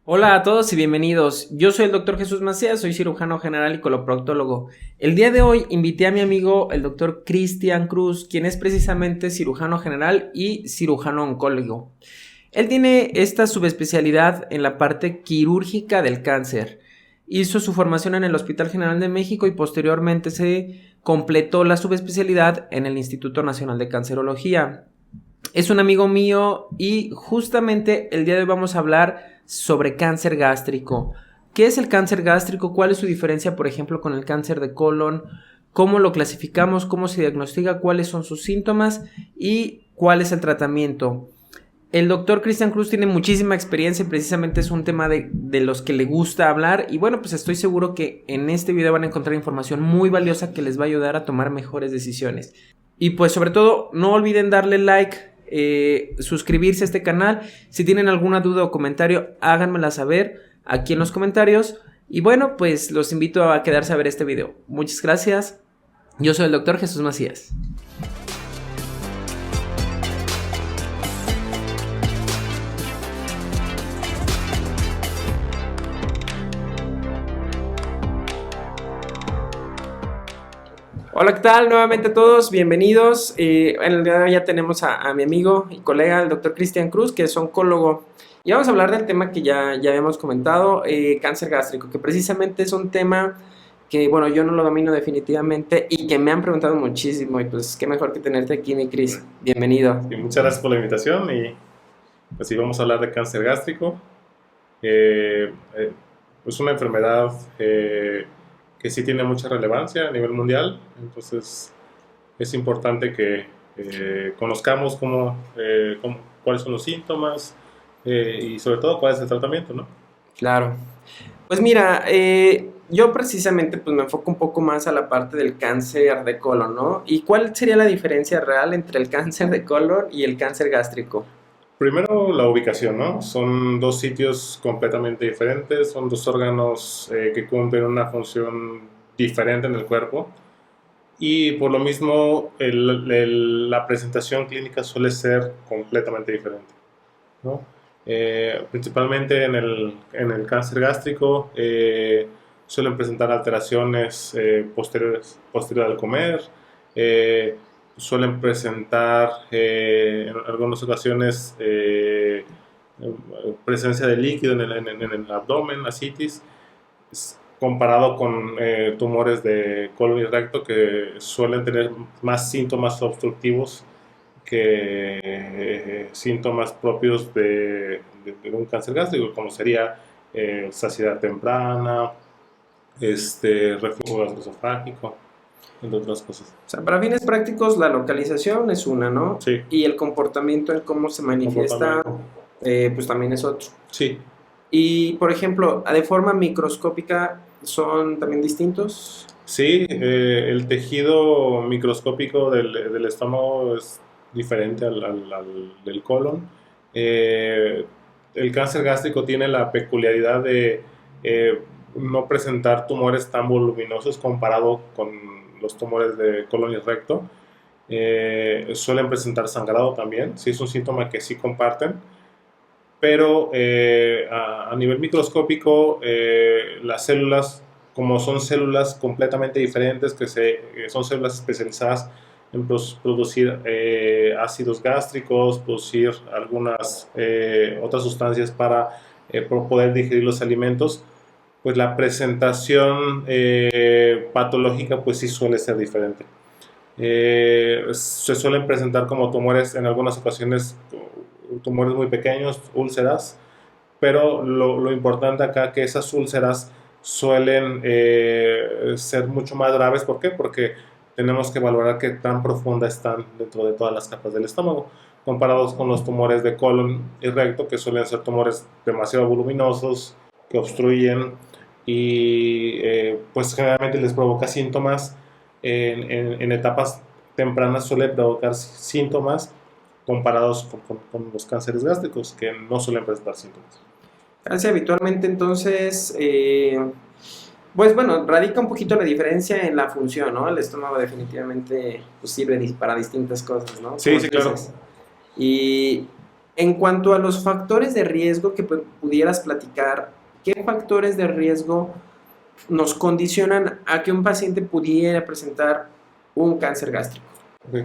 Hola a todos y bienvenidos. Yo soy el doctor Jesús Macías, soy cirujano general y coloproctólogo. El día de hoy invité a mi amigo el doctor Cristian Cruz, quien es precisamente cirujano general y cirujano oncólogo. Él tiene esta subespecialidad en la parte quirúrgica del cáncer. Hizo su formación en el Hospital General de México y posteriormente se completó la subespecialidad en el Instituto Nacional de Cancerología. Es un amigo mío y justamente el día de hoy vamos a hablar sobre cáncer gástrico. ¿Qué es el cáncer gástrico? ¿Cuál es su diferencia, por ejemplo, con el cáncer de colon? ¿Cómo lo clasificamos? ¿Cómo se diagnostica? ¿Cuáles son sus síntomas? ¿Y cuál es el tratamiento? El doctor Cristian Cruz tiene muchísima experiencia y precisamente es un tema de los que le gusta hablar. Y bueno, pues estoy seguro que en este video van a encontrar información muy valiosa que les va a ayudar a tomar mejores decisiones. Y pues sobre todo, no olviden darle like, suscribirse a este canal. Si tienen alguna duda o comentario, háganmela saber aquí en los comentarios. Y bueno, pues los invito a quedarse a ver este video. Muchas gracias. Yo soy el doctor Jesús Macías. Hola, ¿qué tal? Nuevamente a todos, bienvenidos. En el día de hoy ya tenemos a mi amigo y colega, el doctor Cristian Cruz, que es oncólogo. Y vamos a hablar del tema que ya habíamos comentado, cáncer gástrico, que precisamente es un tema que, bueno, yo no lo domino definitivamente y que me han preguntado muchísimo. Y pues, qué mejor que tenerte aquí, mi Cris. Bienvenido. Y muchas gracias por la invitación y pues sí, vamos a hablar de cáncer gástrico. Es una enfermedad que sí tiene mucha relevancia a nivel mundial, entonces es importante que conozcamos cuáles son los síntomas y sobre todo cuál es el tratamiento, ¿no? Claro. Pues mira, yo precisamente pues me enfoco un poco más a la parte del cáncer de colon, ¿no? ¿Y cuál sería la diferencia real entre el cáncer de colon y el cáncer gástrico? Primero, la ubicación, ¿no? Son dos sitios completamente diferentes, son dos órganos que cumplen una función diferente en el cuerpo y por lo mismo la presentación clínica suele ser completamente diferente, ¿no? Principalmente en el cáncer gástrico suelen presentar alteraciones posterior al comer, eh, suelen presentar en algunas ocasiones presencia de líquido en el abdomen, ascitis, comparado con tumores de colon y recto que suelen tener más síntomas obstructivos que síntomas propios de un cáncer gástrico, como sería saciedad temprana, reflujo gastroesofágico, entre otras cosas. O sea, para fines prácticos la localización es una, ¿no? Sí, Y el comportamiento en cómo se manifiesta, comportamiento. pues también es otro. Sí, Y, por ejemplo, de forma microscópica son también distintos. sí, el tejido microscópico del estómago es diferente al del colon. Eh, el cáncer gástrico tiene la peculiaridad de no presentar tumores tan voluminosos comparado con los tumores de colon y recto. Suelen presentar sangrado también, sí es un síntoma que sí comparten, pero a nivel microscópico las células, como son células completamente diferentes, son células especializadas en producir ácidos gástricos, producir algunas otras sustancias para poder digerir los alimentos, pues la presentación patológica pues sí suele ser diferente. Se suelen presentar como tumores en algunas ocasiones, tumores muy pequeños, úlceras, pero lo importante acá es que esas úlceras suelen ser mucho más graves. ¿Por qué? Porque tenemos que valorar qué tan profunda están dentro de todas las capas del estómago, comparados con los tumores de colon y recto, que suelen ser tumores demasiado voluminosos, que obstruyen y pues generalmente les provoca síntomas en etapas tempranas, suele provocar síntomas comparados con los cánceres gástricos, que no suelen presentar síntomas. Casi habitualmente entonces, pues bueno, radica un poquito la diferencia en la función, ¿no? El estómago definitivamente pues, sirve para distintas cosas, ¿no? Sí, sí, claro. Y En cuanto a los factores de riesgo que pudieras platicar, ¿qué factores de riesgo nos condicionan a que un paciente pudiera presentar un cáncer gástrico? Ok.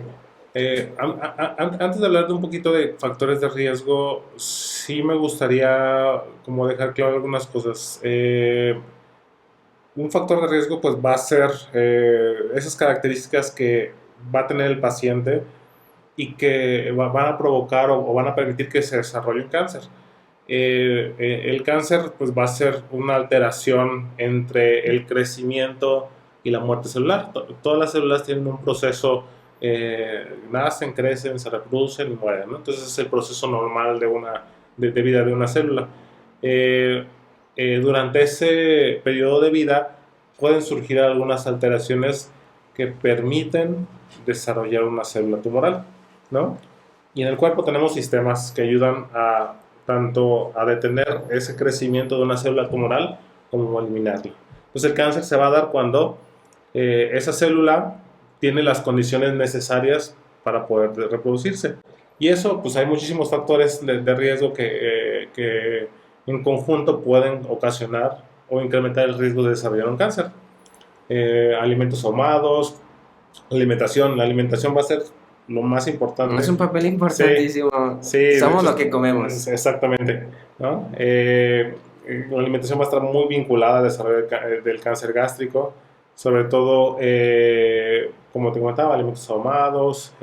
Antes de hablar de un poquito de factores de riesgo, sí me gustaría como dejar claro algunas cosas. Un factor de riesgo pues va a ser esas características que va a tener el paciente y que van a provocar o van a permitir que se desarrolle un cáncer. El cáncer pues va a ser una alteración entre el crecimiento y la muerte celular. Todas las células tienen un proceso, nacen, crecen, se reproducen y mueren, ¿no? Entonces es el proceso normal de vida de una célula. Eh, Durante ese periodo de vida pueden surgir algunas alteraciones que permiten desarrollar una célula tumoral, ¿no? Y en el cuerpo tenemos sistemas que ayudan a tanto a detener ese crecimiento de una célula tumoral como a eliminarla. Entonces el cáncer se va a dar cuando esa célula tiene las condiciones necesarias para poder reproducirse. Y eso, pues hay muchísimos factores de riesgo que en conjunto pueden ocasionar o incrementar el riesgo de desarrollar un cáncer. Alimentos ahumados, alimentación. La alimentación va a ser lo más importante. Es un papel importantísimo. Sí, Somos hecho, lo que comemos. exactamente, ¿no? La alimentación va a estar muy vinculada al desarrollo del cáncer gástrico, sobre todo, como te comentaba, alimentos ahumados.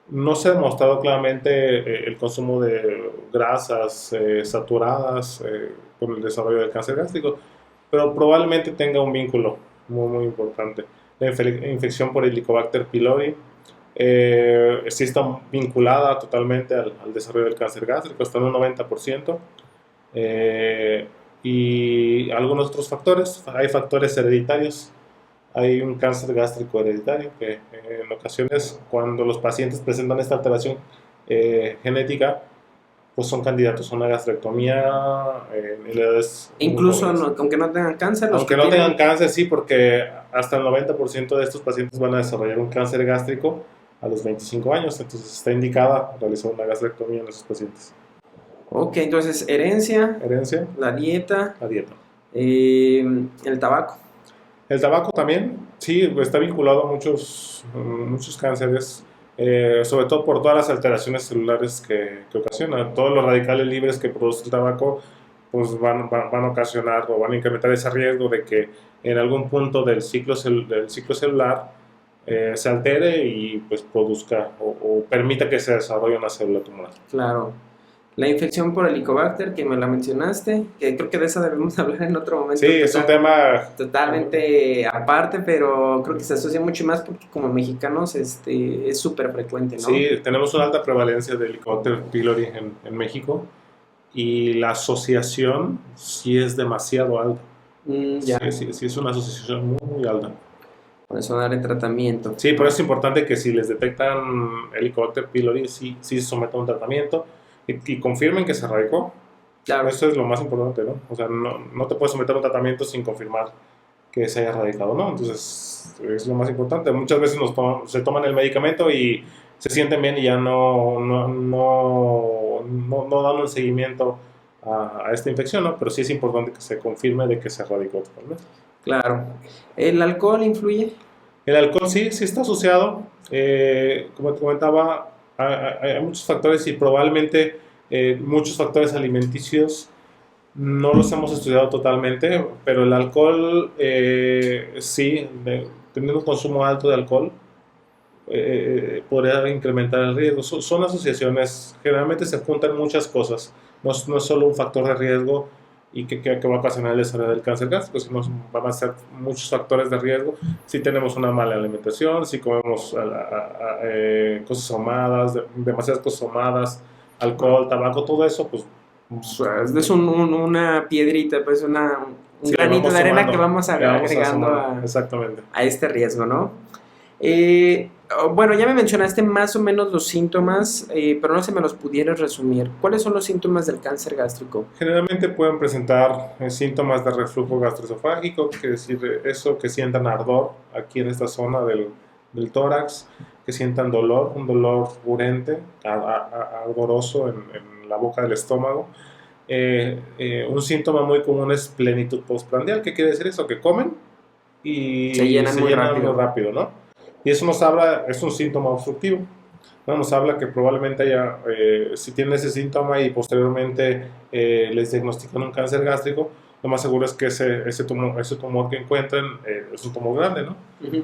No se ha demostrado claramente el consumo de grasas saturadas con el desarrollo del cáncer gástrico, pero probablemente tenga un vínculo muy, muy importante. La infección por Helicobacter pylori sí está vinculada totalmente al desarrollo del cáncer gástrico, hasta en un 90%. Y algunos otros factores, hay factores hereditarios. Hay un cáncer gástrico hereditario que en ocasiones cuando los pacientes presentan esta alteración genética, pues son candidatos a una gastrectomía en edades Incluso aunque no tengan cáncer, aunque no tengan cáncer, sí, porque hasta el 90% de estos pacientes van a desarrollar un cáncer gástrico a los 25 años, entonces está indicada realizar una gastrectomía en esos pacientes. Ok, entonces herencia, Herencia, la dieta, la dieta. el tabaco. El tabaco también, sí, está vinculado a muchos cánceres, sobre todo por todas las alteraciones celulares que ocasiona. Todos los radicales libres que produce el tabaco pues van a ocasionar o van a incrementar ese riesgo de que en algún punto del ciclo celular se altere y pues produzca o permita que se desarrolle una célula tumoral. Claro. La infección por Helicobacter, que me la mencionaste, que creo que de esa debemos hablar en otro momento. Sí, es un tema totalmente aparte, pero creo que se asocia mucho más porque como mexicanos es súper frecuente, ¿no? Sí, tenemos una alta prevalencia de Helicobacter pylori en México y la asociación sí es demasiado alta. Ya. Sí, es una asociación muy, muy alta. Por eso darle tratamiento. Sí, pero es importante que si les detectan Helicobacter pylori, sí se someta a un tratamiento y confirmen que se radicó. Claro. Eso es lo más importante, ¿no? O sea, no te puedes someter a un tratamiento sin confirmar que se haya radicado, ¿no? Entonces, es lo más importante. Muchas veces se toman el medicamento y se sienten bien y ya no dan un seguimiento a esta infección, ¿no? Pero sí es importante que se confirme de que se radicó totalmente. Claro. ¿El alcohol influye? El alcohol sí está asociado. Como te comentaba, hay muchos factores y probablemente muchos factores alimenticios no los hemos estudiado totalmente, pero el alcohol sí, teniendo un consumo alto de alcohol, podría incrementar el riesgo. Son asociaciones, generalmente se juntan muchas cosas, no es solo un factor de riesgo y que va a ocasionar el desarrollo del cáncer gástrico, sino van a ser muchos factores de riesgo si tenemos una mala alimentación, si comemos cosas ahumadas, demasiadas cosas ahumadas, alcohol, tabaco, todo eso, pues es una piedrita, pues un granito de arena que vamos agregando exactamente. A este riesgo, ¿no? Bueno, ya me mencionaste más o menos los síntomas, pero no se me los pudieras resumir. ¿Cuáles son los síntomas del cáncer gástrico? Generalmente pueden presentar síntomas de reflujo gastroesofágico, que es decir, eso que sientan ardor aquí en esta zona del tórax. que sientan dolor, un dolor urente, ardoroso en la boca del estómago. Un síntoma muy común es plenitud postprandial. ¿Qué quiere decir eso? Que comen y Se llenan muy rápido. muy rápido, ¿no? Y eso nos habla, es un síntoma obstructivo, ¿no? Nos habla que probablemente haya, si tienen ese síntoma y posteriormente les diagnostican un cáncer gástrico, lo más seguro es que ese tumor que encuentren es un tumor grande, ¿no?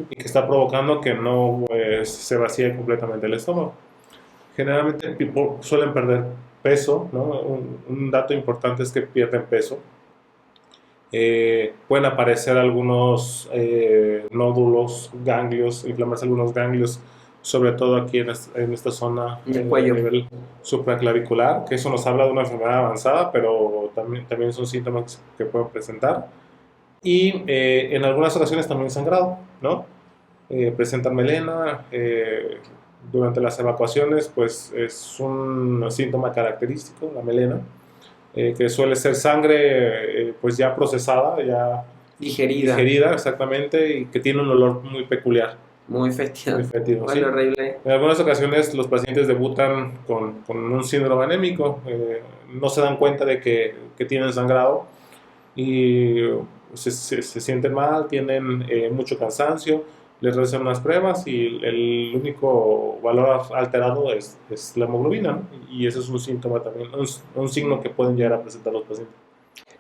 Y que está provocando que no se vacíe completamente el estómago. Generalmente suelen perder peso, ¿no? Un dato importante es que pierden peso. Pueden aparecer algunos nódulos, ganglios, inflamarse algunos ganglios, sobre todo aquí en esta zona del cuello, a nivel supraclavicular, que eso nos habla de una enfermedad avanzada, pero también son síntomas que pueden presentar. Y en algunas ocasiones también sangrado, ¿no? Presentan melena. Durante las evacuaciones, pues es un síntoma característico, la melena. Que suele ser sangre pues ya procesada, ya digerida exactamente, y que tiene un olor muy peculiar. Muy fétido. Muy fétido, bueno, sí. Horrible. En algunas ocasiones los pacientes debutan con un síndrome anémico, no se dan cuenta de que tienen sangrado y se sienten mal, tienen mucho cansancio, les realizan unas pruebas y el único valor alterado es la hemoglobina, ¿no? Y ese es un síntoma también, un signo que pueden llegar a presentar los pacientes.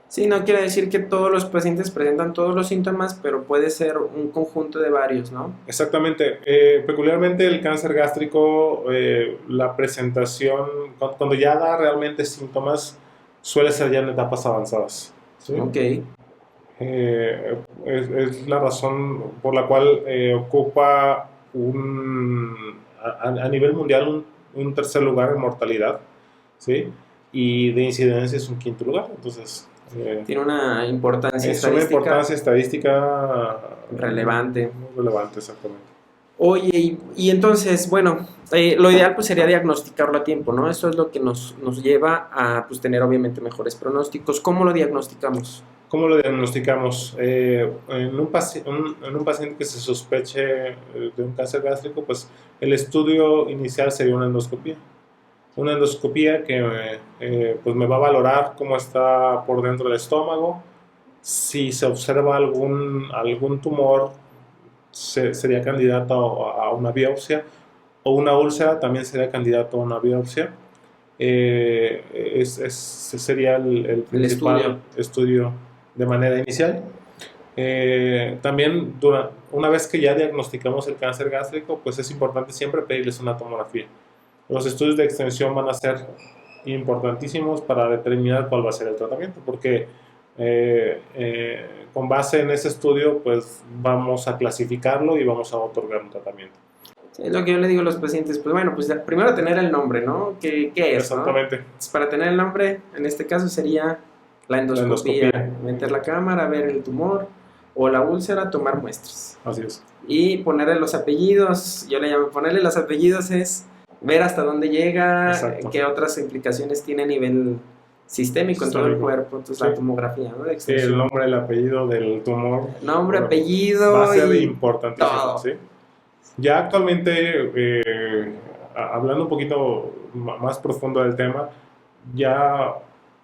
Sí, no quiere decir que todos los pacientes presentan todos los síntomas, pero puede ser un conjunto de varios, ¿no? Exactamente. Peculiarmente el cáncer gástrico, la presentación, cuando ya da realmente síntomas, suele ser ya en etapas avanzadas, ¿sí? Ok. Es la razón por la cual ocupa a nivel mundial un tercer lugar en mortalidad, ¿sí? Y de incidencia es un quinto lugar. Entonces, tiene una importancia es una importancia estadística relevante. Muy relevante, exactamente. Oye, y entonces, bueno, lo ideal pues sería diagnosticarlo a tiempo, ¿no? Eso es lo que nos lleva a pues, tener obviamente mejores pronósticos. ¿Cómo lo diagnosticamos? ¿Cómo lo diagnosticamos? En un paciente que se sospeche de un cáncer gástrico, pues el estudio inicial sería una endoscopía. Una endoscopía que pues me va a valorar cómo está por dentro del estómago. Si se observa algún tumor, sería candidato a una biopsia, o una úlcera también sería candidato a una biopsia. Sería el principal estudio de manera inicial. También una vez que ya diagnosticamos el cáncer gástrico, pues es importante siempre pedirles una tomografía. Los estudios de extensión van a ser importantísimos para determinar cuál va a ser el tratamiento, porque con base en ese estudio pues vamos a clasificarlo y vamos a otorgar un tratamiento. Es lo que yo le digo a los pacientes, pues bueno, pues primero tener el nombre, ¿no? ¿Qué es? Exactamente. ¿No? Pues para tener el nombre, en este caso sería la endoscopía. Meter la cámara, ver el tumor o la úlcera, tomar muestras. Así es. Y ponerle los apellidos, yo le llamo ponerle los apellidos es ver hasta dónde llega, exacto, qué otras implicaciones tiene a nivel sistémico en todo el cuerpo, entonces sí, la tomografía, ¿no? Sí, el nombre, el apellido del tumor. Nombre, apellido. Va a ser importantísimo, ¿sí? Ya actualmente, hablando un poquito más profundo del tema, ya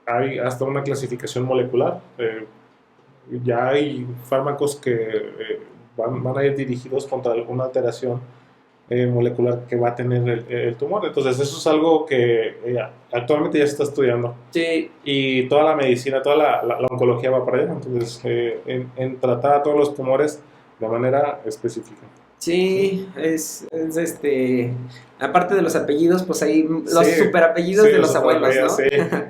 hay hasta una clasificación molecular. Ya hay fármacos que van a ir dirigidos contra alguna alteración molecular que va a tener el tumor. Entonces eso es algo que actualmente ya se está estudiando. Sí. Y toda la medicina, toda la oncología va para allá. Entonces en tratar a todos los tumores de manera específica. Sí, es aparte de los apellidos, pues hay los superapellidos de los abuelos, ¿no? Sí.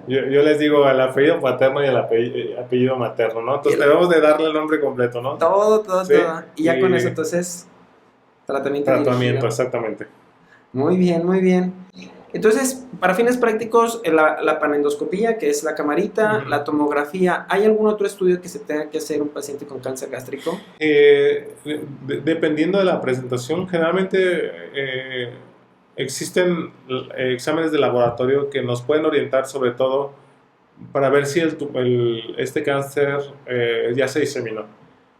Yo les digo el apellido paterno y el apellido materno, ¿no? Entonces debemos de darle el nombre completo, ¿no? Todo. Sí. Y ya con eso, entonces, tratamiento dirigido. Exactamente. Muy bien. Entonces, para fines prácticos, la panendoscopía, que es la camarita, la tomografía, ¿hay algún otro estudio que se tenga que hacer un paciente con cáncer gástrico? Dependiendo de la presentación, generalmente existen exámenes de laboratorio que nos pueden orientar sobre todo para ver si este cáncer ya se diseminó,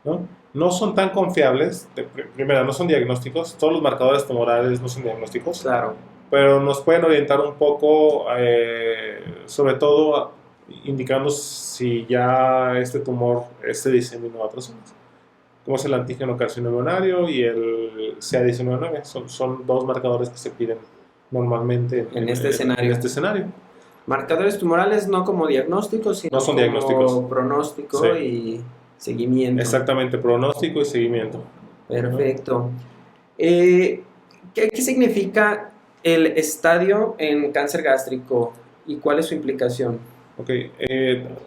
¿no? no son tan confiables. Primero, no son diagnósticos, todos los marcadores tumorales no son diagnósticos, Claro. pero nos pueden orientar un poco, sobre todo indicando si ya este tumor se diseminó a otras zonas, como es el antígeno carcinoembrionario y el CA19-9. Son dos marcadores que se piden normalmente En este escenario. en este escenario. Marcadores tumorales no como diagnósticos, sino No son como diagnósticos. pronóstico Sí. y seguimiento. Exactamente, pronóstico y seguimiento. Perfecto. ¿Qué significa el estadio en cáncer gástrico y cuál es su implicación? Ok,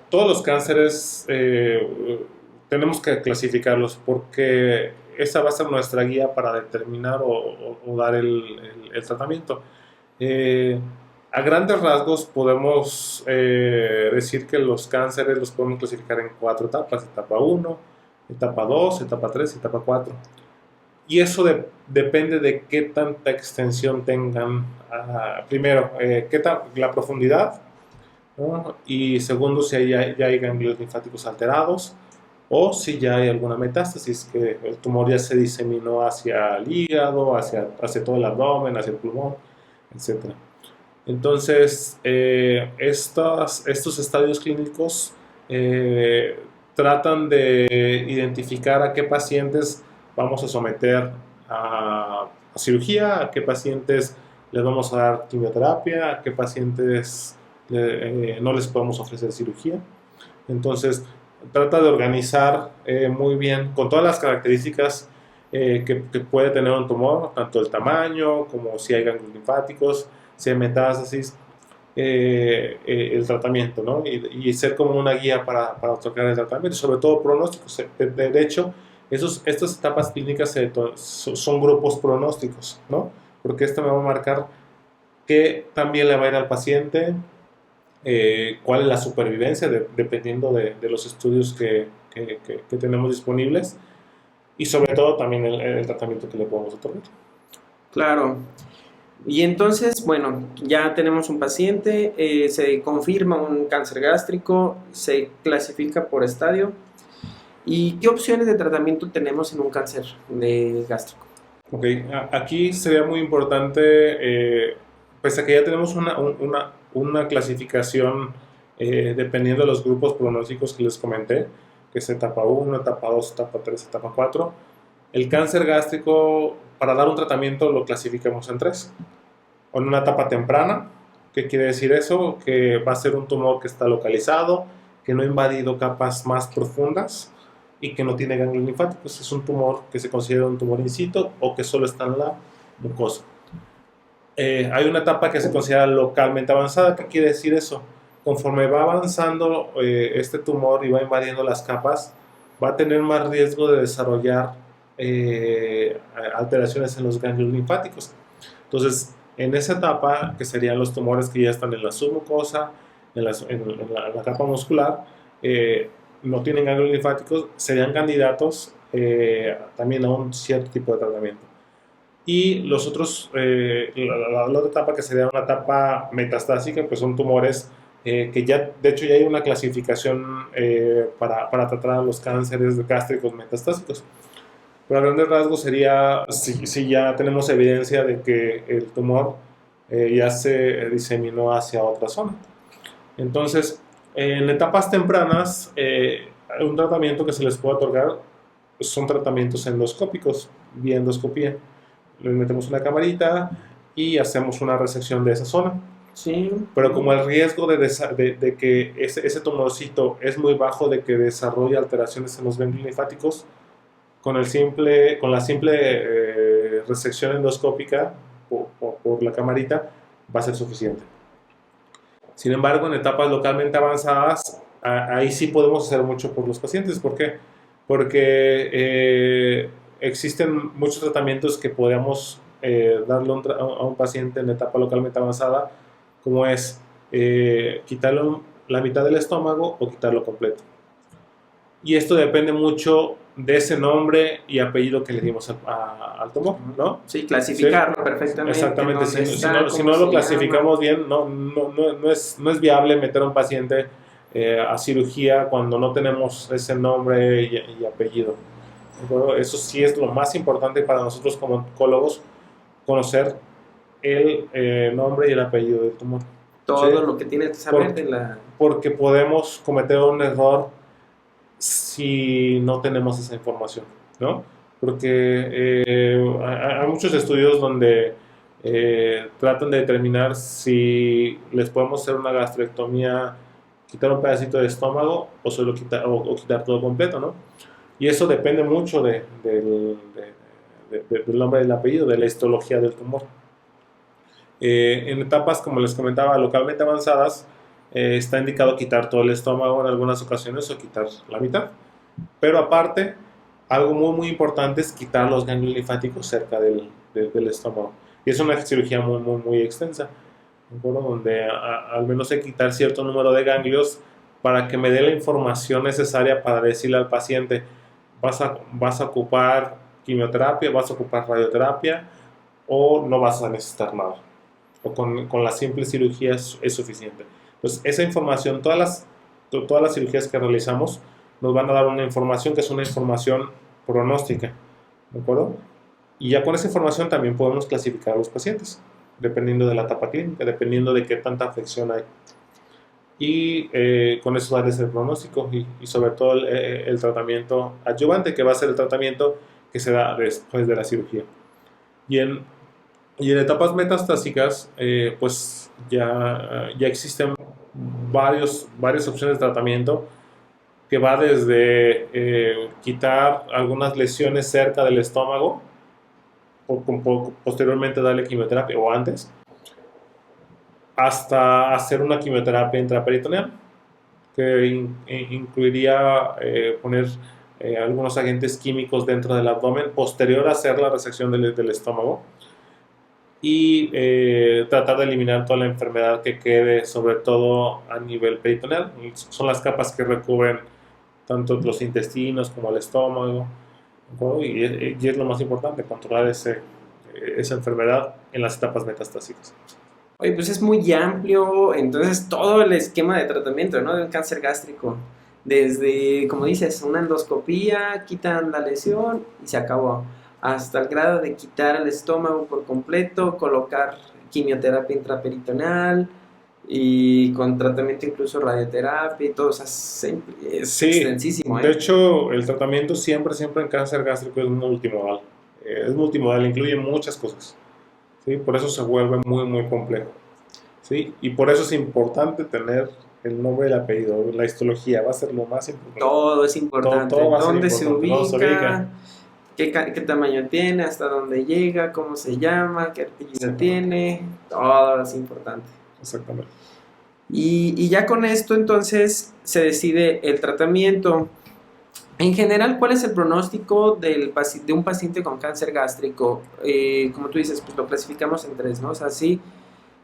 todos los cánceres tenemos que clasificarlos porque esa va a ser nuestra guía para determinar o dar el tratamiento. A grandes rasgos podemos decir que los cánceres los podemos clasificar en 4 etapas: etapa 1, etapa 2, etapa 3 y etapa 4. Y eso depende de qué tanta extensión tengan. Primero, la profundidad, ¿no? Y segundo, si ya hay ganglios linfáticos alterados o si ya hay alguna metástasis, que el tumor ya se diseminó hacia el hígado, hacia todo el abdomen, hacia el pulmón, etc. Entonces, estos estadios clínicos tratan de identificar a qué pacientes vamos a someter a cirugía, a qué pacientes les vamos a dar quimioterapia, a qué pacientes no les podemos ofrecer cirugía. Entonces, trata de organizar muy bien, con todas las características que puede tener un tumor, tanto el tamaño como si hay ganglios linfáticos, si hay metástasis, el tratamiento, ¿no? Y ser como una guía para otorgar el tratamiento, sobre todo pronósticos. De hecho, estas etapas clínicas son grupos pronósticos, ¿no? Porque esto me va a marcar qué también le va a ir al paciente, cuál es la supervivencia, dependiendo de los estudios que tenemos disponibles, y sobre todo también el tratamiento que le podemos otorgar. Claro. Y entonces, bueno, ya tenemos un paciente, se confirma un cáncer gástrico, se clasifica por estadio. ¿Y qué opciones de tratamiento tenemos en un cáncer gástrico? Ok, aquí sería muy importante, pese a que ya tenemos una clasificación dependiendo de los grupos pronósticos que les comenté, que es etapa 1, etapa 2, etapa 3, etapa 4, el cáncer gástrico, para dar un tratamiento, lo clasificamos en 3. En una etapa temprana, ¿qué quiere decir eso? Que va a ser un tumor que está localizado, que no ha invadido capas más profundas y que no tiene ganglios linfáticos. Es un tumor que se considera un tumor in situ o que solo está en la mucosa. Hay una etapa que se considera localmente avanzada. ¿Qué quiere decir eso? Conforme va avanzando este tumor y va invadiendo las capas, va a tener más riesgo de desarrollar alteraciones en los ganglios linfáticos. Entonces, en esa etapa, que serían los tumores que ya están en la submucosa, en la capa muscular, no tienen ganglios linfáticos, serían candidatos también a un cierto tipo de tratamiento. Y los otros, la otra etapa, que sería una etapa metastásica, pues son tumores que ya, de hecho, ya hay una clasificación para tratar a los cánceres gástricos metastásicos. Pero a grandes rasgos sería si ya tenemos evidencia de que el tumor ya se diseminó hacia otra zona. Entonces, en etapas tempranas, un tratamiento que se les puede otorgar son tratamientos endoscópicos, vía endoscopía. Les metemos una camarita y hacemos una resección de esa zona. Sí. Pero como el riesgo de que ese tumorcito es muy bajo, de que desarrolle alteraciones en los ganglios linfáticos, con la simple resección endoscópica por la camarita va a ser suficiente. Sin embargo, en etapas localmente avanzadas, ahí sí podemos hacer mucho por los pacientes. ¿Por qué? Porque existen muchos tratamientos que podríamos darle a un paciente en etapa localmente avanzada, como es quitarle la mitad del estómago o quitarlo completo. Y esto depende mucho de ese nombre y apellido que le dimos al tumor, ¿no? Sí, clasificarlo Sí, perfectamente. exactamente. Si no lo clasificamos bien, no es viable meter a un paciente a cirugía cuando no tenemos ese nombre y apellido. Bueno, eso sí es lo más importante para nosotros como oncólogos, conocer el nombre y el apellido del tumor. ¿Sí? Todo lo que tienes que saber de la... Porque podemos cometer un error si no tenemos esa información, ¿no? Porque hay muchos estudios donde tratan de determinar si les podemos hacer una gastrectomía, quitar un pedacito de estómago o solo quitar, o quitar todo completo, ¿no? Y eso depende mucho del nombre del apellido, de la histología del tumor. En etapas, como les comentaba, localmente avanzadas, está indicado quitar todo el estómago en algunas ocasiones o quitar la mitad. Pero aparte, algo muy, muy importante es quitar los ganglios linfáticos cerca del estómago. Y es una cirugía muy, muy, muy extensa, ¿de acuerdo? Donde al menos hay que quitar cierto número de ganglios para que me dé la información necesaria para decirle al paciente, vas a ocupar quimioterapia, vas a ocupar radioterapia o no vas a necesitar nada. O con la simple cirugía es suficiente. Entonces, esa información, todas las cirugías que realizamos nos van a dar una información que es una información pronóstica, ¿de acuerdo? Y ya con esa información también podemos clasificar a los pacientes, dependiendo de la etapa clínica, dependiendo de qué tanta afección hay. Y con eso darles el pronóstico y sobre todo el tratamiento adyuvante, que va a ser el tratamiento que se da después de la cirugía. Y en etapas metastásicas, pues ya existen varias opciones de tratamiento que va desde quitar algunas lesiones cerca del estómago, posteriormente darle quimioterapia o antes, hasta hacer una quimioterapia intraperitoneal, que incluiría poner algunos agentes químicos dentro del abdomen posterior a hacer la resección del estómago y tratar de eliminar toda la enfermedad que quede, sobre todo a nivel peritoneal. Son las capas que recubren tanto los intestinos como el estómago, ¿no? Y es lo más importante, controlar esa enfermedad en las etapas metastásicas. Oye, pues es muy amplio, entonces todo el esquema de tratamiento, ¿no? De un cáncer gástrico. Desde, como dices, una endoscopía, quitan la lesión y se acabó. Hasta el grado de quitar el estómago por completo, colocar quimioterapia intraperitoneal y con tratamiento incluso radioterapia y todo. O sea, es Sí, extensísimo, de ¿eh? hecho, el tratamiento siempre en cáncer gástrico es multimodal. Es multimodal, incluye muchas cosas. ¿Sí? Por eso se vuelve muy, muy complejo. ¿Sí? Y por eso es importante tener el nombre y el apellido. La histología va a ser lo más importante. Todo es Todo importante. va a ser ¿Dónde se importante. ¿Dónde se ubica? ubica? ¿Qué tamaño tiene? ¿Hasta dónde llega? ¿Cómo se llama? ¿Qué apellido tiene? Todo es importante. Exactamente. Y ya con esto entonces se decide el tratamiento. En general, ¿cuál es el pronóstico de un paciente con cáncer gástrico? Como tú dices, pues lo clasificamos en tres, ¿no? O sea, sí,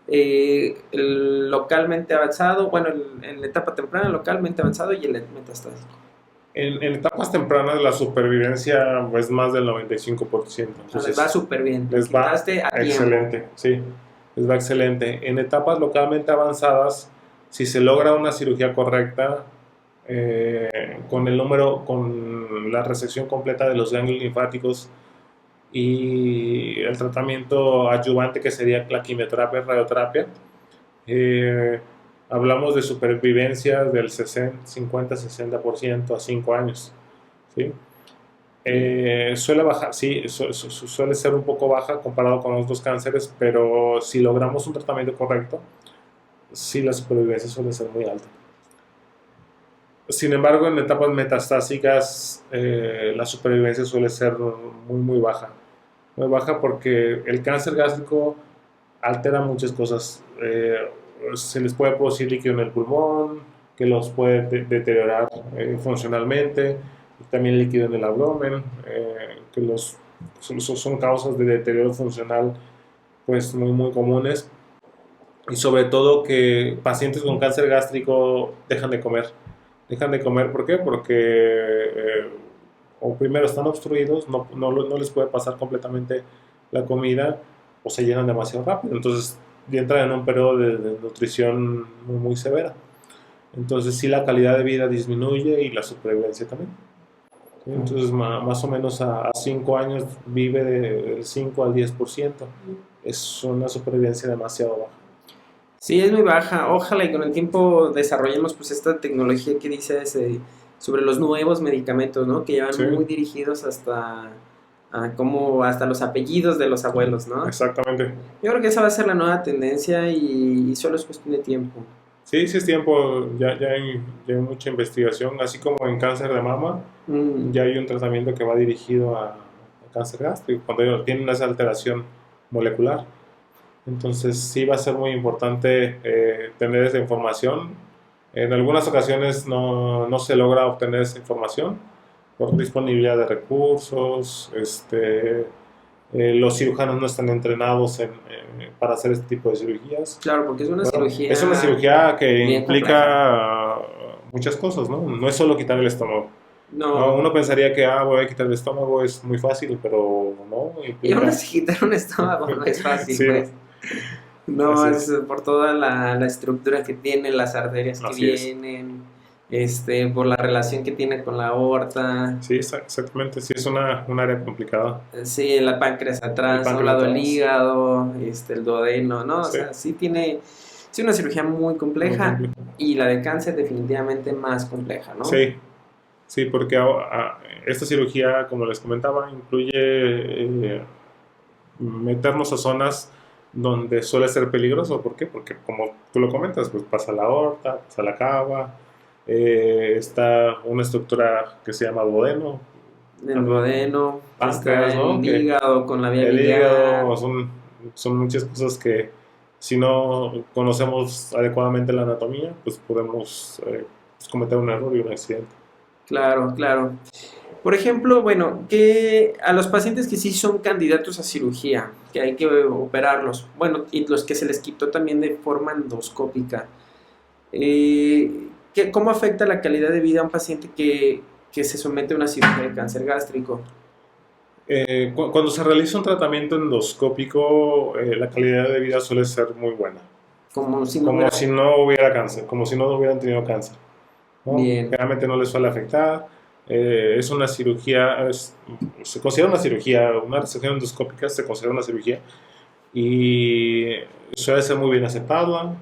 el localmente avanzado, bueno, en la etapa temprana, localmente avanzado y el metastásico. En etapas tempranas la supervivencia es más del 95%. Entonces, Les va súper bien. les va Quitaste a tiempo. excelente, sí, les va excelente. En etapas localmente avanzadas, si se logra una cirugía correcta, con la resección completa de los ganglios linfáticos y el tratamiento adyuvante que sería la quimioterapia y radioterapia, hablamos de supervivencia del 50-60% a 5 años. ¿Sí? Suele bajar, sí, suele ser un poco baja comparado con otros cánceres, pero si logramos un tratamiento correcto, sí, la supervivencia suele ser muy alta. Sin embargo, en etapas metastásicas, la supervivencia suele ser muy, muy baja. Muy baja porque el cáncer gástrico altera muchas cosas. Se les puede producir líquido en el pulmón, que los puede deteriorar funcionalmente, también líquido en el abdomen, que son causas de deterioro funcional pues muy, muy comunes. Y sobre todo que pacientes con cáncer gástrico dejan de comer. Dejan de comer, ¿por qué? Porque o primero están obstruidos, no les puede pasar completamente la comida o se llenan demasiado rápido. Entonces entran en un periodo de nutrición muy, muy severa. Entonces sí, la calidad de vida disminuye y la supervivencia también. Entonces, más o menos a 5 años vive del 5 al 10%. Es una supervivencia demasiado baja. Sí, es muy baja. Ojalá y con el tiempo desarrollemos pues esta tecnología que dices sobre los nuevos medicamentos, ¿no? Que Sí, llevan muy dirigidos hasta como hasta los apellidos de los abuelos, ¿no? exactamente. Yo creo que esa va a ser la nueva tendencia y solo es cuestión de tiempo. Sí, sí es tiempo, ya hay mucha investigación, así como en cáncer de mama, Mm, ya hay un tratamiento que va dirigido a cáncer gástrico, cuando tiene esa alteración molecular. Entonces sí va a ser muy importante tener esa información. En algunas ocasiones no se logra obtener esa información por disponibilidad de recursos, los cirujanos no están entrenados para hacer este tipo de cirugías. claro, porque es una Bueno, es una cirugía cirugía que bien compleja. implica muchas cosas, ¿no? No es solo quitar el estómago. No, No, uno pensaría que, voy a quitar el estómago, es muy fácil, pero no, y aún implica. así quitar un estómago no es fácil, Sí, no, pues. No, así es es. por toda la estructura que tiene, las arterias que Así es. vienen, por la relación que tiene con la aorta, Sí, exactamente. Sí, es un área complicada. sí, la páncreas El atrás, a un páncreas lado el atrás. hígado, el duodeno, ¿no? O Sí, sea, sí una cirugía muy muy compleja complicado. y la de cáncer definitivamente más compleja, ¿no? Sí, sí, porque esta cirugía, como les comentaba, incluye meternos a zonas donde suele ser peligroso. ¿Por qué? Porque como tú lo comentas, pues pasa la aorta, pasa la cava, está una estructura que se llama duodeno, El también duodeno, páncreas, está ¿no? el Que hígado con la vía el hígado biliar, son muchas cosas que si no conocemos adecuadamente la anatomía, pues podemos pues, cometer un error y un accidente. claro, claro. Por ejemplo, bueno, que a los pacientes que sí son candidatos a cirugía, que hay que operarlos, bueno, y los que se les quitó también de forma endoscópica, ¿cómo afecta la calidad de vida a un paciente que se somete a una cirugía de cáncer gástrico? Cuando se realiza un tratamiento endoscópico, la calidad de vida suele ser muy buena, Como si no como hubiera... si no hubiera cáncer, como si no hubieran tenido cáncer, ¿no? Bien, Generalmente no les suele afectar. Es una cirugía, se considera una resección endoscópica se considera una cirugía y suele ser muy bien aceptada.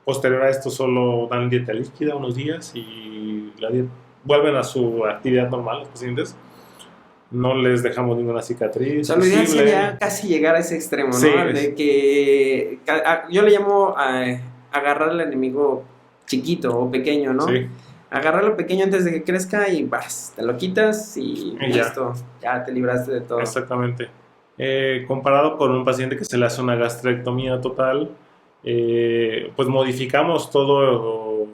Posterior a esto solo dan dieta líquida unos días y vuelven a su actividad normal los pacientes. No les dejamos ninguna o cicatriz sea, lo ideal visible. sería casi llegar a ese extremo, Sí, ¿no? De que yo le llamo a agarrar al enemigo chiquito o pequeño, ¿no? sí, Agarrarlo pequeño antes de que crezca y vas, te lo quitas y y ya, listo, ya te libraste de todo. exactamente. Comparado con un paciente que se le hace una gastrectomía total, pues modificamos toda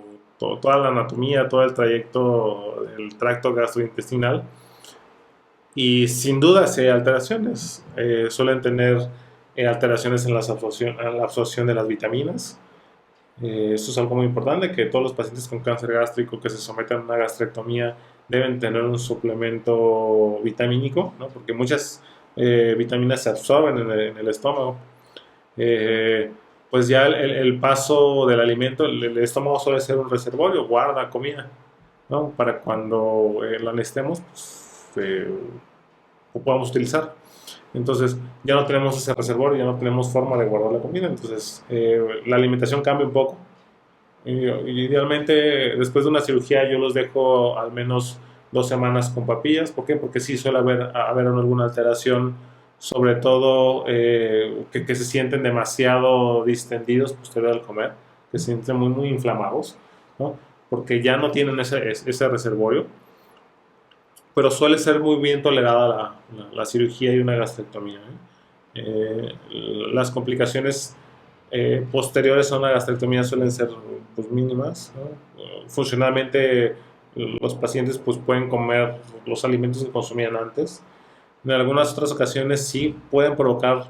la anatomía, todo el trayecto del tracto gastrointestinal y sin duda sí hay alteraciones. Suelen tener alteraciones en la absorción de las vitaminas. Eso es algo muy importante, que todos los pacientes con cáncer gástrico que se someten a una gastrectomía deben tener un suplemento vitamínico, ¿no? Porque muchas vitaminas se absorben en el estómago. Eh, pues ya el paso del alimento, el estómago suele ser un reservorio, guarda comida, ¿no? Para cuando la necesitemos, pues, lo podamos utilizar. Entonces ya no tenemos ese reservorio, ya no tenemos forma de guardar la comida, entonces la alimentación cambia un poco. Idealmente después de una cirugía yo los dejo al menos 2 semanas con papillas. ¿Por qué? Porque sí suele haber alguna alteración, sobre todo que se sienten demasiado distendidos posterior al comer, que se sienten muy, muy inflamados, ¿no? Porque ya no tienen ese reservorio, pero suele ser muy bien tolerada la cirugía y una gastrectomía, ¿eh? Las complicaciones posteriores a una gastrectomía suelen ser pues, mínimas, ¿no? Funcionalmente los pacientes pues, pueden comer los alimentos que consumían antes. En algunas otras ocasiones sí pueden provocar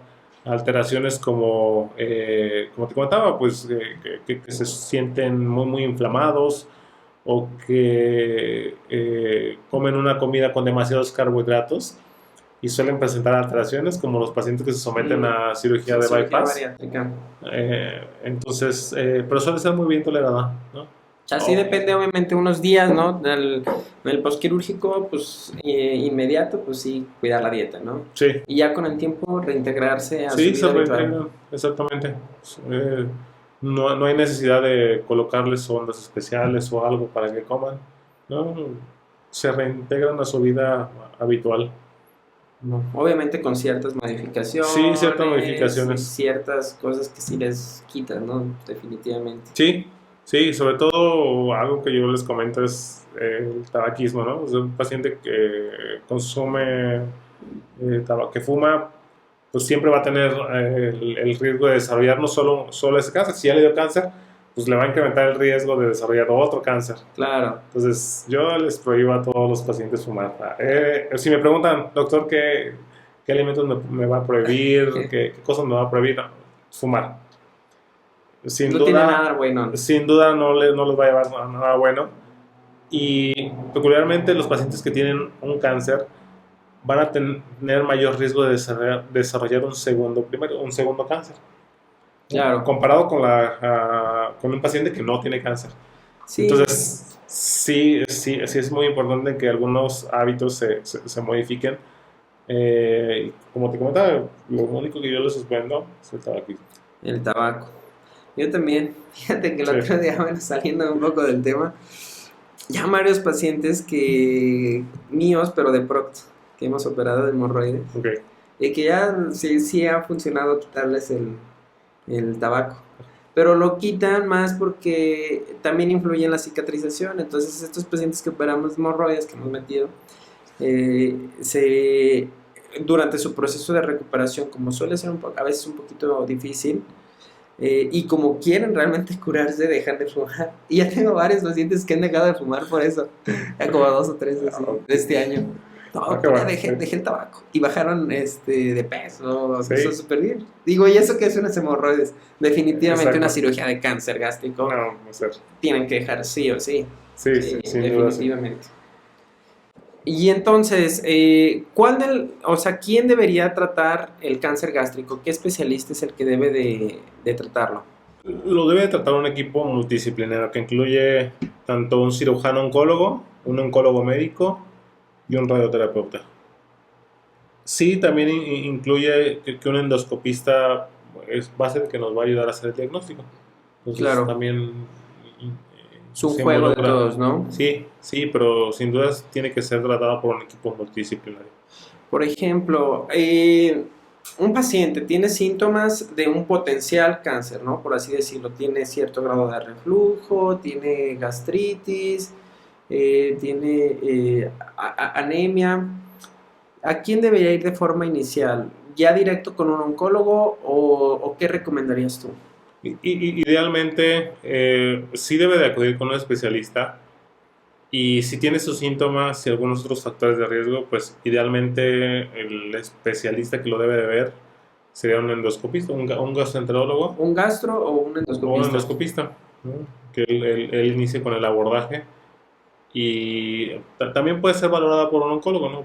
alteraciones como te comentaba, pues que se sienten muy, muy inflamados o que comen una comida con demasiados carbohidratos y suelen presentar alteraciones como los pacientes que se someten Mm, a cirugía de cirugía bypass. bariátrica. Entonces, pero suele ser muy bien tolerada, ¿no? sea, sí depende obviamente unos días, ¿no? El postquirúrgico, pues inmediato, pues sí, cuidar la dieta, ¿no? Sí, Y ya con el tiempo reintegrarse a su sí, se vida habitual. reintegran, exactamente. Eh, no hay necesidad de colocarles sondas especiales o algo para que coman, ¿no? Se reintegran a su vida habitual. No, obviamente con ciertas Sí, ciertas modificaciones y modificaciones. ciertas cosas que sí les quitan, ¿no? Definitivamente. Sí, sí, sobre todo algo que yo les comento es el tabaquismo, ¿no? O sea, un paciente que consume tabaco, que fuma, pues siempre va a tener el riesgo de desarrollar no solo ese cáncer. Si ya le dio cáncer, pues le va a incrementar el riesgo de desarrollar otro cáncer. Claro. Entonces, yo les prohíbo a todos los pacientes fumar. Si me preguntan, doctor, ¿qué alimentos me va a prohibir? ¿Qué cosas me va a prohibir? No, fumar. Sin No tiene duda, nada bueno. sin duda no les va a llevar a nada bueno. Y peculiarmente los pacientes que tienen un cáncer van a tener mayor riesgo de desarrollar un segundo cáncer, ¿no? Claro. Comparado con un paciente que no tiene cáncer. Sí, Entonces, sí es muy importante que algunos hábitos se modifiquen. Como te comentaba, lo único que yo les suspendo es el tabaquismo. el tabaco. Yo también, fíjate que el Sí, otro día, bueno, saliendo un poco del tema, ya varios pacientes que míos, pero de Procto, que hemos operado de hemorroides, ok. y que ya sí ha funcionado quitarles el tabaco. Pero lo quitan más porque también influye en la cicatrización. Entonces, estos pacientes que operamos de hemorroides, que hemos metido, se, durante su proceso de recuperación, como suele ser a veces un poquito difícil, y como quieren realmente curarse, dejan de fumar. Y ya tengo varios pacientes que han dejado de fumar por eso. Ya como 2 o 3 así, de este año. No, Qué doctor, ya bueno. Sí, dejé el tabaco. Y bajaron de peso, eso sí, súper bien. Digo, ¿y eso qué es unas hemorroides? Definitivamente una exacto. cirugía de cáncer gástrico No, no sé. tienen que dejar sí o sí. Sí, Sí, sin duda sí. definitivamente. Y entonces, o sea, quién debería tratar el cáncer gástrico? ¿Qué especialista es el que debe de tratarlo? Lo debe tratar un equipo multidisciplinario que incluye tanto un cirujano oncólogo, un oncólogo médico y un radioterapeuta. Sí, también incluye que un endoscopista va a ser el que nos va a ayudar a hacer el diagnóstico. Entonces Claro, también es un se juego de involucra. todos, ¿no? Sí, pero sin dudas tiene que ser tratado por un equipo multidisciplinario. Por ejemplo, un paciente tiene síntomas de un potencial cáncer, ¿no? Por así decirlo, tiene cierto grado de reflujo, tiene gastritis, tiene anemia. ¿A quién debería ir de forma inicial? ¿Ya directo con un oncólogo o qué recomendarías tú? Idealmente, sí debe de acudir con un especialista. Y si tiene sus síntomas y algunos otros factores de riesgo, pues idealmente el especialista que lo debe de ver sería un endoscopista, un gastroenterólogo ¿Un gastro o un o un endoscopista? endoscopista, ¿no? Que él inicie con el abordaje. Y también puede ser valorada por un oncólogo, ¿no?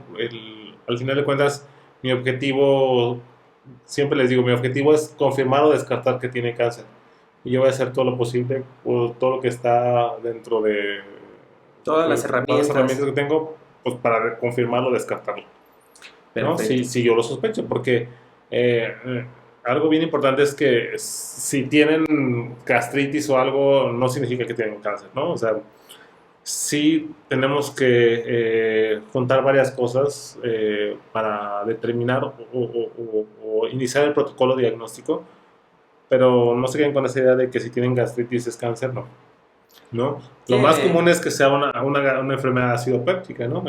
Al final de cuentas, mi objetivo, siempre les digo, mi objetivo es confirmar o descartar que tiene cáncer. Y yo voy a hacer todo lo posible, por todo lo que está dentro de Todas las todas las herramientas. herramientas que tengo, pues para confirmarlo o descartarlo, ¿no? Perfecto. Si yo lo sospecho, porque algo bien importante es que si tienen gastritis o algo, no significa que tienen cáncer, ¿no? O sea, sí tenemos que juntar varias cosas para determinar o iniciar el protocolo diagnóstico, pero no se queden con esa idea de que si tienen gastritis es cáncer, no. ¿No? Lo más Que, común es que sea una enfermedad ácido péptica, ¿no?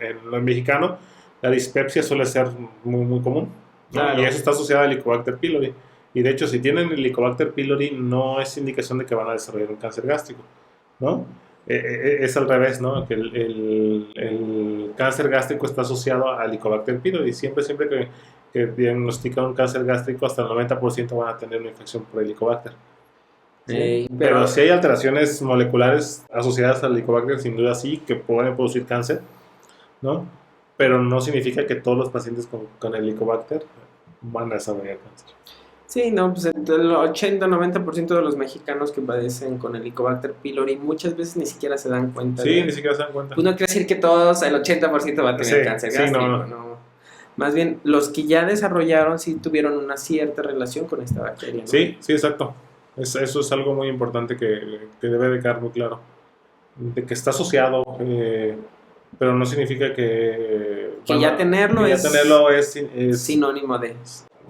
En lo mexicano, la dispepsia suele ser muy común, ¿no? Y eso claro. está asociado al Helicobacter pylori. Y de hecho, si tienen el Helicobacter pylori, no es indicación de que van a desarrollar un cáncer gástrico, ¿no? Es al revés, ¿no? Que el cáncer gástrico está asociado al Helicobacter pylori. Siempre que diagnostican un cáncer gástrico, hasta el 90% van a tener una infección por Helicobacter. ¿Sí? Pero si Pero hay alteraciones moleculares asociadas al Helicobacter, sin duda sí, que pueden producir cáncer, ¿no? Pero no significa que todos los pacientes con Helicobacter van a desarrollar cáncer. Sí, no, pues el 80-90% de los mexicanos que padecen con Helicobacter pylori muchas veces ni siquiera se dan cuenta Sí, de. ni siquiera se dan cuenta. Pues no quiere decir que todos, el 80% va a Sí, tener cáncer sí, no, gástrico, no. ¿no? Más bien, los que ya desarrollaron sí tuvieron una cierta relación con esta bacteria, ¿no? Sí, sí, exacto. Eso es algo muy importante que debe de quedar muy claro. De que está asociado, pero no significa Que ya tenerlo que ya es tenerlo es sinónimo de.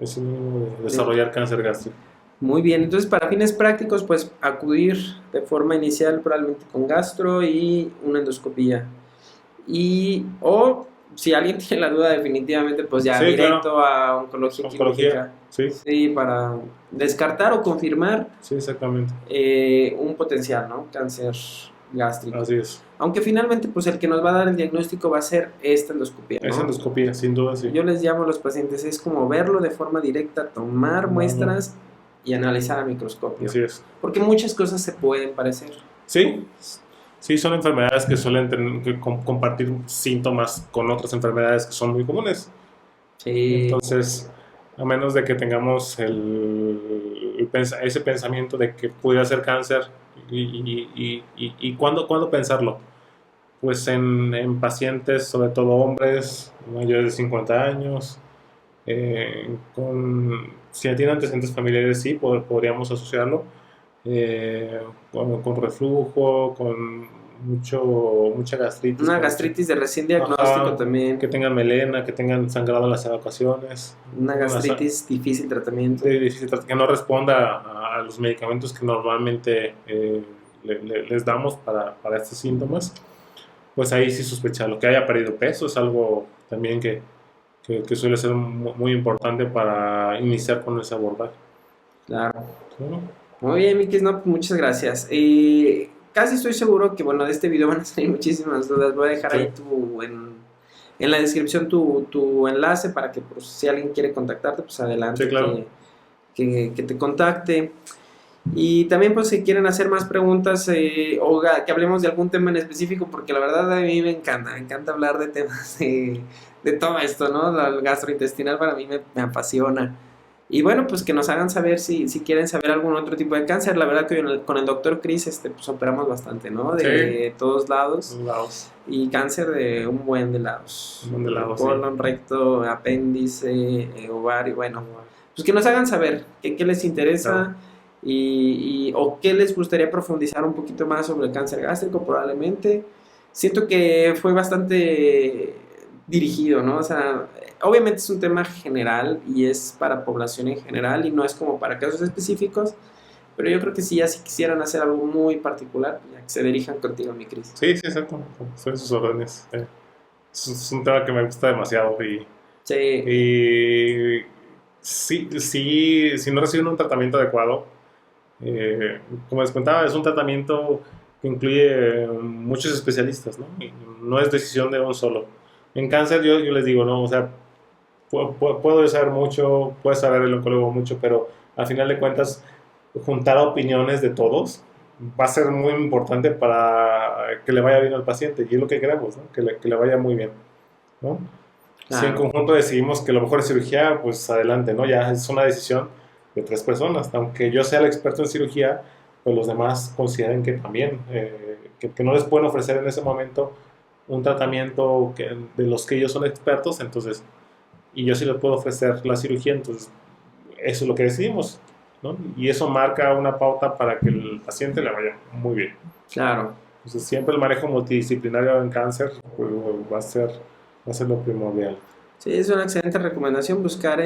sinónimo de desarrollar cáncer gástrico. Muy bien, entonces para fines prácticos, pues acudir de forma inicial probablemente con gastro y una endoscopía. O si alguien tiene la duda, definitivamente, pues ya Sí, claro, directo a oncología oncología, quirúrgica. sí, Sí, para descartar o confirmar sí, exactamente. un potencial, ¿no? Cáncer gástrico. Así es. Aunque finalmente, pues el que nos va a dar el diagnóstico va a ser esta endoscopía, Es ¿no? endoscopía, sin duda, sí. Yo les llamo a los pacientes, es como verlo de forma directa, tomar Ajá, muestras y analizar a microscopio. así es. Porque muchas cosas se pueden parecer. Sí, sí, son enfermedades que suelen compartir síntomas con otras enfermedades que son muy comunes. Sí, Entonces, a menos de que tengamos ese pensamiento de que pudiera ser cáncer, y ¿cuándo pensarlo? Pues en pacientes, sobre todo hombres mayores de 50 años, si tienen antecedentes familiares, sí, podríamos asociarlo, con reflujo, con mucha gastritis, una gastritis de recién diagnóstico ajá, también, que tengan melena, que tengan sangrado en las evacuaciones, una una gastritis difícil tratamiento. que no responda a los medicamentos que normalmente les damos para estos síntomas, pues ahí sí sospecharlo. Que haya perdido peso es algo también que suele ser muy importante para iniciar con ese abordaje. Claro. ¿No? Muy bien, Mikis, no, pues muchas gracias. Casi estoy seguro que, bueno, de este video van a salir muchísimas dudas. Voy a dejar Sí, ahí en la descripción tu enlace para que, pues, si alguien quiere contactarte, pues sí, adelante claro. que te contacte. Y también, pues, si quieren hacer más preguntas que hablemos de algún tema en específico, porque la verdad a mí me encanta hablar de temas de todo esto, ¿no? El gastrointestinal para mí me apasiona. Y bueno, pues que nos hagan saber si quieren saber algún otro tipo de cáncer. La verdad que con el doctor Chris pues operamos bastante, ¿no? Sí, De todos lados. lados. Y cáncer de un buen de lados. Un buen de lados, sí. Colon, recto, apéndice, ovario, bueno. Pues que nos hagan saber qué les interesa Claro. o qué les gustaría profundizar un poquito más sobre el cáncer gástrico probablemente. Siento que fue bastante dirigido, ¿no? O sea, obviamente es un tema general y es para población en general y no es como para casos específicos, pero yo creo que si ya si quisieran hacer algo muy particular, ya que se dirijan contigo, mi Cris. Sí, sí, exacto. Son sus órdenes. Es un tema que me gusta demasiado Sí, y sí, sí, si no reciben un tratamiento adecuado, como les contaba, es un tratamiento que incluye muchos especialistas, ¿no? Y no es decisión de un solo. En cáncer yo les digo, ¿no? O sea, puedo saber mucho, puede saber el oncólogo mucho, pero al final de cuentas, juntar opiniones de todos va a ser muy importante para que le vaya bien al paciente, y es lo que queremos, ¿no? Que le vaya muy bien, ¿no? Si en claro, conjunto decidimos que lo mejor es cirugía, pues adelante, ¿no? Ya es una decisión de tres personas. Aunque yo sea el experto en cirugía, pues los demás consideren que también, que no les pueden ofrecer en ese momento un tratamiento de los que ellos son expertos, entonces, y yo sí les puedo ofrecer la cirugía, entonces eso es lo que decidimos, ¿no? Y eso marca una pauta para que el paciente le vaya muy bien. claro. Entonces siempre el manejo multidisciplinario en cáncer, pues, va a ser lo primordial. Sí, es una excelente recomendación buscar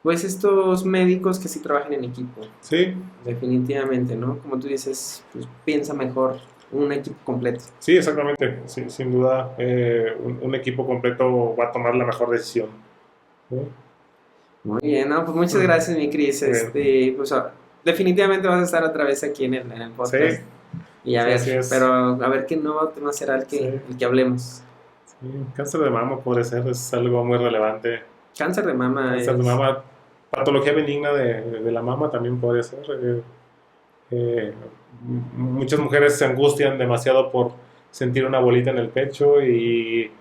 pues estos médicos que sí trabajen en equipo, Sí, definitivamente, ¿no? Como tú dices, pues piensa mejor un equipo completo. sí, exactamente. Sí, sin duda, un equipo completo va a tomar la mejor decisión. ¿Sí? Muy bien, no, pues muchas Ujú. gracias, mi Cris. Muy bien. Pues definitivamente vas a estar otra vez aquí en el Sí, podcast. Y a sí, ver, así es. pero a ver qué nuevo tema será Sí, el que hablemos. sí. Cáncer de mama puede ser, es algo muy relevante. Cáncer de mama Cáncer de es. mama, patología benigna de la mama también puede ser. Eh, Muchas mujeres se angustian demasiado por sentir una bolita en el pecho Y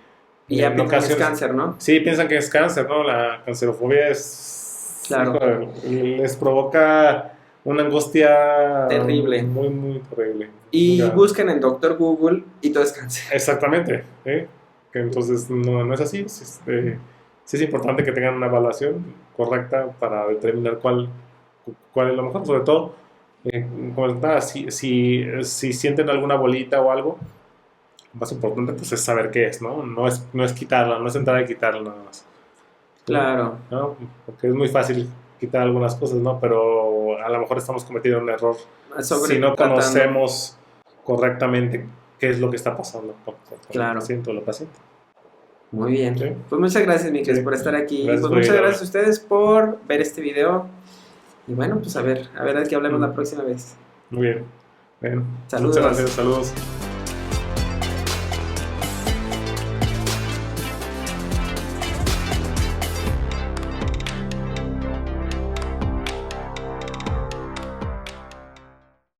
y ya en piensan que es ocasiones, cáncer, ¿no? sí, piensan que es cáncer, ¿no? La cancerofobia es Claro. híjole, les provoca una angustia Terrible. muy, muy terrible. Y Ya. busquen en Doctor Google y todo es cáncer. Exactamente, ¿eh? Que entonces no es así. Sí es importante que tengan una evaluación correcta para determinar cuál es lo mejor. Sobre todo, como les comentaba, si sienten alguna bolita o algo, lo más importante pues es saber qué es, ¿no? No es quitarla, no es entrar a quitarla nada más. Claro. ¿No? Porque es muy fácil quitar algunas cosas, ¿no? Pero a lo mejor estamos cometiendo un error Sobre si no tratando. conocemos correctamente qué es lo que está pasando con Claro. el paciente o la paciente. Muy bien. Sí. Pues muchas gracias, mi Cris, Sí. por estar aquí. Gracias Pues por muchas invitarme. gracias a ustedes por ver este video. Y bueno, pues a ver de qué hablemos la próxima vez. Muy bien. Bien. Saludos. Muchas gracias. Saludos.